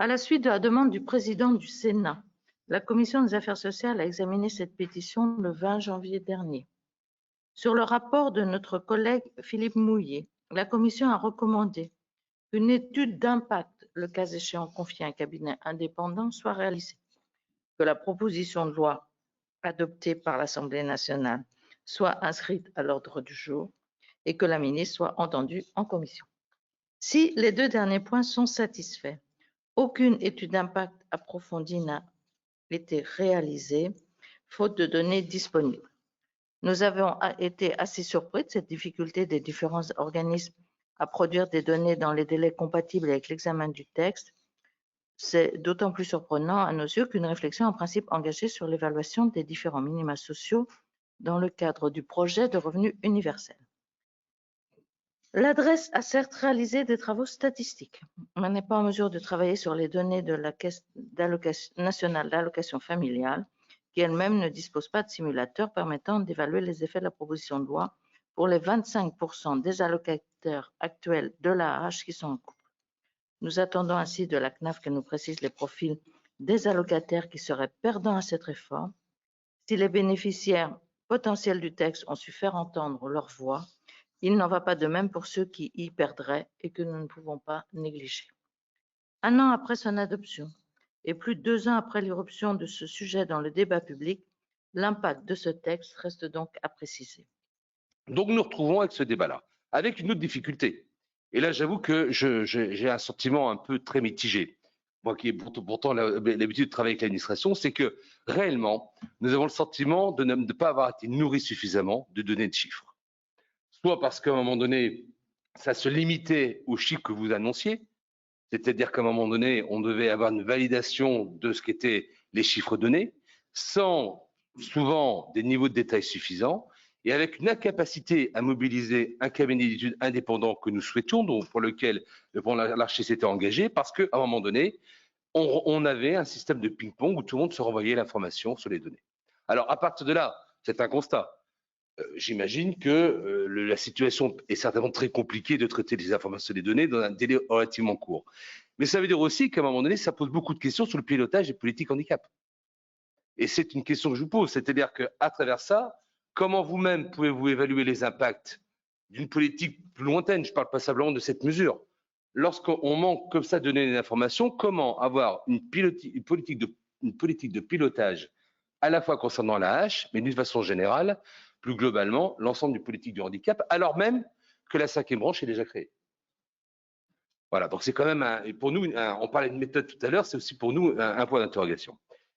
À la suite de la demande du président du Sénat, la Commission des affaires sociales a examiné cette pétition le 20 janvier dernier. Sur le rapport de notre collègue Philippe Mouiller, la Commission a recommandé qu'une étude d'impact, le cas échéant confiée à un cabinet indépendant, soit réalisée, que la proposition de loi adoptée par l'Assemblée nationale soit inscrite à l'ordre du jour et que la ministre soit entendue en commission. Si les deux derniers points sont satisfaits, aucune étude d'impact approfondie n'a été réalisée, faute de données disponibles. Nous avons été assez surpris de cette difficulté des différents organismes à produire des données dans les délais compatibles avec l'examen du texte. C'est d'autant plus surprenant à nos yeux qu'une réflexion en principe engagée sur l'évaluation des différents minima sociaux dans le cadre du projet de revenu universel. L'adresse a certes réalisé des travaux statistiques, mais n'est pas en mesure de travailler sur les données de la Caisse nationale d'allocation familiale, qui elle-même ne dispose pas de simulateur permettant d'évaluer les effets de la proposition de loi pour les 25% des allocataires actuels de l'AAH qui sont en couple. Nous attendons ainsi de la CNAF qu'elle nous précise les profils des allocataires qui seraient perdants à cette réforme. Si les bénéficiaires potentiels du texte ont su faire entendre leur voix, il n'en va pas de même pour ceux qui y perdraient et que nous ne pouvons pas négliger. Un an après son adoption et plus de 2 ans après l'irruption de ce sujet dans le débat public, l'impact de ce texte reste donc à préciser. Donc nous nous retrouvons avec ce débat-là, avec une autre difficulté. Et là, j'avoue que j'ai un sentiment un peu très mitigé. Moi qui ai pourtant l'habitude de travailler avec l'administration, c'est que réellement, nous avons le sentiment de ne pas avoir été nourris suffisamment de données de chiffres. Soit parce qu'à un moment donné, ça se limitait aux chiffres que vous annonciez, c'est-à-dire qu'à un moment donné, on devait avoir une validation de ce qu'étaient les chiffres donnés, sans souvent des niveaux de détail suffisants, et avec une incapacité à mobiliser un cabinet d'études indépendant que nous souhaitions, donc pour lequel l'Archi s'était engagé, parce qu'à un moment donné, on avait un système de ping-pong où tout le monde se renvoyait l'information sur les données. Alors, à partir de là, c'est un constat. J'imagine que la situation est certainement très compliquée de traiter les informations et les données dans un délai relativement court. Mais ça veut dire aussi qu'à un moment donné, ça pose beaucoup de questions sur le pilotage des politiques handicap. Et c'est une question que je vous pose, c'est-à-dire qu'à travers ça, comment vous-même pouvez-vous évaluer les impacts d'une politique plus lointaine, je ne parle pas simplement de cette mesure. Lorsqu'on manque comme ça de donner des informations, comment avoir une politique de pilotage à la fois concernant la hache, mais d'une façon générale, plus globalement, l'ensemble du politique du handicap, alors même que la 5e branche est déjà créée. Voilà, donc c'est quand même, pour nous, on parlait de méthode tout à l'heure, c'est aussi pour nous un point d'interrogation.